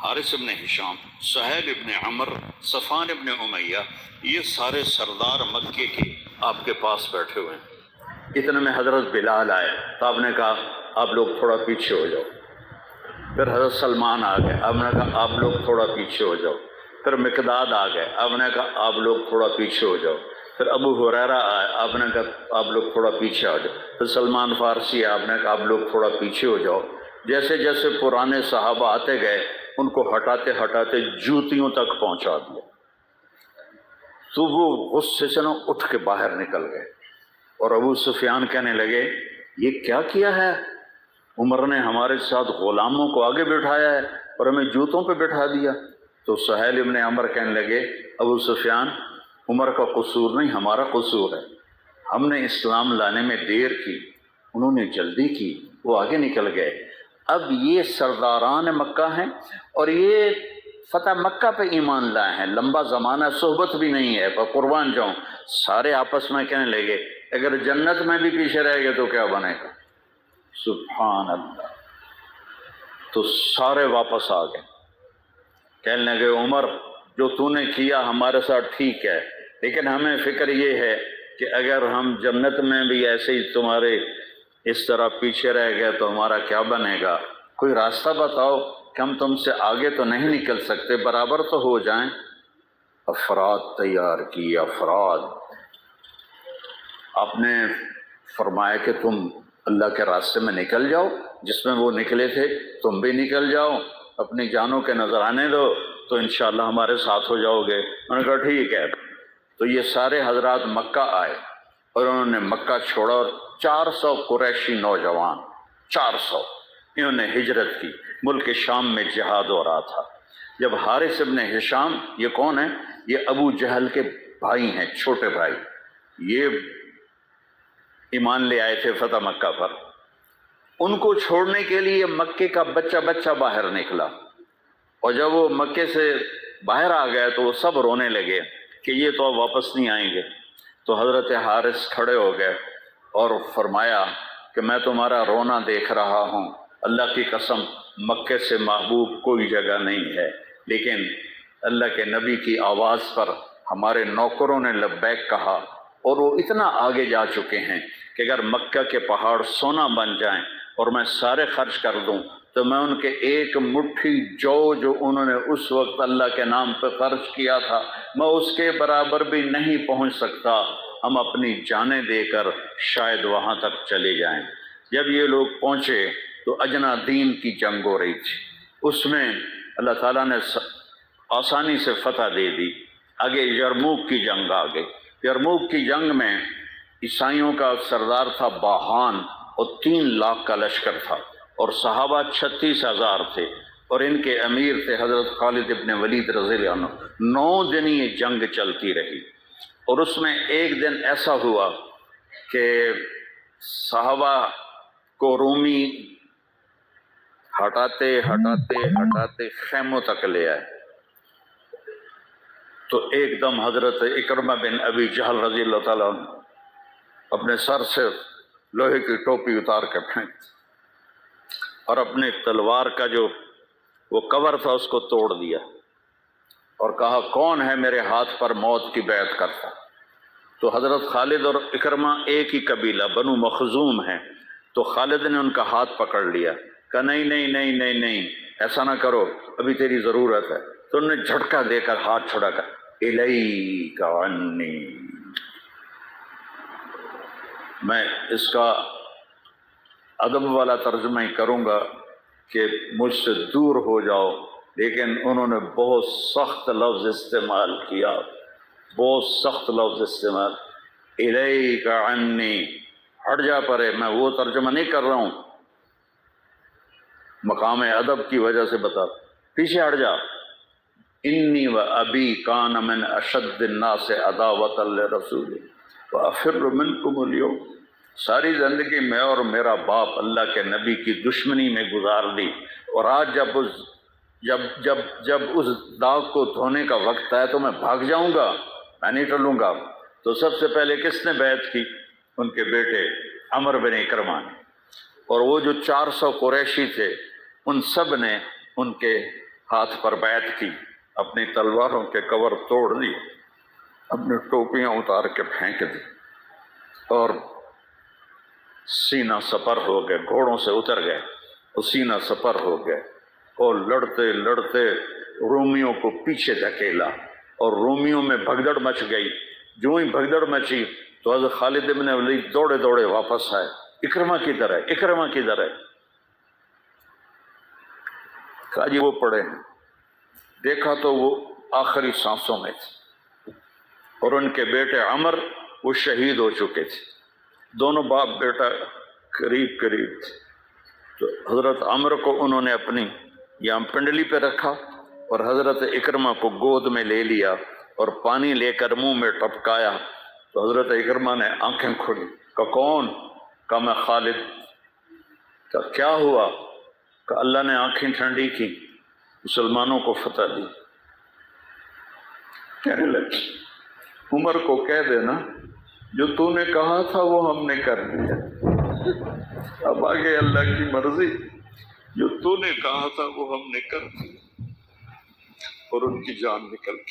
حارث ابن ہشام، سہیل ابن عمر، صفوان ابن امیہ، یہ سارے سردار مکے کے آپ کے پاس بیٹھے ہوئے ہیں۔ اتنے میں حضرت بلال آئے تو آپ نے کہا آپ لوگ تھوڑا پیچھے ہو جاؤ۔ پھر حضرت سلمان آ گئے، آپ نے کہا آپ لوگ تھوڑا پیچھے ہو جاؤ۔ پھر مقداد آ گئے، آپ نے کہا آپ لوگ تھوڑا پیچھے ہو جاؤ۔ پھر ابو ہریرہ آئے، آپ نے کہا آپ لوگ تھوڑا پیچھے آ جاؤ۔ پھر سلمان فارسی آئے، آپ نے کہا آپ لوگ تھوڑا پیچھے ہو جاؤ۔ جیسے جیسے پرانے صحابہ آتے گئے ان کو ہٹاتے ہٹاتے جوتیوں تک پہنچا دیا، تو وہ غصے سے اٹھ کے باہر نکل گئے۔ اور ابو سفیان کہنے لگے یہ کیا کیا ہے، عمر نے ہمارے ساتھ غلاموں کو آگے بٹھایا ہے اور ہمیں جوتوں پہ بٹھا دیا۔ تو سہیل ابن عمر کہنے لگے ابو سفیان عمر کا قصور نہیں، ہمارا قصور ہے، ہم نے اسلام لانے میں دیر کی، انہوں نے جلدی کی، وہ آگے نکل گئے۔ اب یہ سرداران مکہ ہیں اور یہ فتح مکہ پہ ایمان لائے ہیں، لمبا زمانہ صحبت بھی نہیں ہے، پر قربان جاؤں سارے آپس میں کہنے لگے اگر جنت میں بھی پیچھے رہ گئے تو کیا بنے گا؟ سبحان اللہ۔ تو سارے واپس آ گئے، کہنے لگے عمر جو تو نے کیا ہمارے ساتھ ٹھیک ہے، لیکن ہمیں فکر یہ ہے کہ اگر ہم جنت میں بھی ایسے ہی تمہارے اس طرح پیچھے رہ گئے تو ہمارا کیا بنے گا؟ کوئی راستہ بتاؤ کہ ہم تم سے آگے تو نہیں نکل سکتے، برابر تو ہو جائیں۔ افراد تیار کی، افراد۔ آپ نے فرمایا کہ تم اللہ کے راستے میں نکل جاؤ، جس میں وہ نکلے تھے تم بھی نکل جاؤ، اپنی جانوں کے نذرانے دو تو انشاءاللہ ہمارے ساتھ ہو جاؤ گے۔ انہوں نے کہا ٹھیک ہے۔ تو یہ سارے حضرات مکہ آئے اور انہوں نے مکہ چھوڑا، اور 400 قریشی نوجوان، 400 انہوں نے ہجرت کی، ملک شام میں جہاد ہو رہا تھا۔ جب حارث ابن ہشام، یہ کون ہیں؟ یہ ابو جہل کے بھائی ہیں، چھوٹے بھائی، یہ ایمان لے آئے تھے فتح مکہ پر۔ ان کو چھوڑنے کے لیے مکے کا بچہ بچہ باہر نکلا، اور جب وہ مکے سے باہر آ گئے تو وہ سب رونے لگے کہ یہ تو اب واپس نہیں آئیں گے۔ تو حضرت حارث کھڑے ہو گئے اور فرمایا کہ میں تمہارا رونا دیکھ رہا ہوں، اللہ کی قسم مکے سے محبوب کوئی جگہ نہیں ہے، لیکن اللہ کے نبی کی آواز پر ہمارے نوکروں نے لبیک کہا، اور وہ اتنا آگے جا چکے ہیں کہ اگر مکہ کے پہاڑ سونا بن جائیں اور میں سارے خرچ کر دوں تو میں ان کے ایک مٹھی جو انہوں نے اس وقت اللہ کے نام پہ خرچ کیا تھا میں اس کے برابر بھی نہیں پہنچ سکتا، ہم اپنی جانیں دے کر شاید وہاں تک چلے جائیں۔ جب یہ لوگ پہنچے تو اجنا دین کی جنگ ہو رہی تھی، اس میں اللہ تعالیٰ نے آسانی سے فتح دے دی۔ آگے یرموک کی جنگ آ گئی۔ یرموک کی جنگ میں عیسائیوں کا سردار تھا باہان، اور 3 لاکھ کا لشکر تھا، اور صحابہ 36,000 تھے، اور ان کے امیر تھے حضرت خالد ابن ولید رضی اللہ عنہ۔ 9 دن یہ جنگ چلتی رہی، اور اس میں ایک دن ایسا ہوا کہ صحابہ کو رومی ہٹاتے ہٹاتے ہٹاتے خیموں تک لے آئے۔ تو ایک دم حضرت اکرمہ بن ابی جہل رضی اللہ تعالیٰ عنہ اپنے سر سے لوہے کی ٹوپی اتار کے پھینک، اور اپنے تلوار کا جو وہ کور تھا اس کو توڑ دیا، اور کہا کون ہے میرے ہاتھ پر موت کی بیعت کرتا؟ تو حضرت خالد اور اکرمہ ایک ہی قبیلہ بنو مخزوم ہیں، تو خالد نے ان کا ہاتھ پکڑ لیا، کہا نہیں نہیں نہیں نہیں نہیں ایسا نہ کرو، ابھی تیری ضرورت ہے۔ تو انہوں نے جھٹکا دے کر ہاتھ چھڑا کر الیک عنی، میں اس کا ادب والا ترجمہ ہی کروں گا کہ مجھ سے دور ہو جاؤ، لیکن انہوں نے بہت سخت لفظ استعمال کیا، بہت سخت لفظ استعمال، الیک عنی، ہٹ جا پرے۔ میں وہ ترجمہ نہیں کر رہا ہوں، مقام ادب کی وجہ سے بتا، پیچھے ہٹ جا۔ انی و ابی کان من اشد الناس عداوۃ لرسول وافر منکم اليوم، ساری زندگی میں اور میرا باپ اللہ کے نبی کی دشمنی میں گزار دی، اور آج جب اس داغ کو دھونے کا وقت آیا تو میں بھاگ جاؤں گا، میں نہیں ٹلوں گا۔ تو سب سے پہلے کس نے بیعت کی؟ ان کے بیٹے عمر بن اکرمہ نے، اور وہ جو 400 قریشی تھے ان سب نے ان کے ہاتھ پر بیعت کی، اپنی تلواروں کے کور توڑ دی، اپنی ٹوپیاں اتار کے پھینک دی، اور سینہ سپر ہو گئے، گھوڑوں سے اتر گئے اور سینہ سپر ہو گئے، اور لڑتے لڑتے رومیوں کو پیچھے دھکیلا، اور رومیوں میں بھگدڑ مچ گئی۔ جو ہی بھگدڑ مچی تو حضرت خالد بن ولید دوڑے دوڑے واپس آئے، اکرمہ کدھر ہے، اکرمہ کدھر ہے؟ کہا جی وہ پڑے ہیں۔ دیکھا تو وہ آخری سانسوں میں تھے، اور ان کے بیٹے عمر وہ شہید ہو چکے تھے، دونوں باپ بیٹا قریب قریب تھے۔ تو حضرت عمر کو انہوں نے اپنی یہاں پنڈلی پہ رکھا، اور حضرت اکرمہ کو گود میں لے لیا اور پانی لے کر منہ میں ٹپکایا۔ تو حضرت اکرمہ نے آنکھیں کھولی، کہا کون؟ کہا میں خالد۔ کہا کیا ہوا؟ کہ اللہ نے آنکھیں ٹھنڈی کی، مسلمانوں کو فتح دی۔ کہنے لگے عمر کو کہہ دینا جو تو نے کہا تھا وہ ہم نے کر دیا، اب آگے اللہ کی مرضی، جو تو نے کہا تھا وہ ہم نے کر دیا، اور ان کی جان نکل گئی۔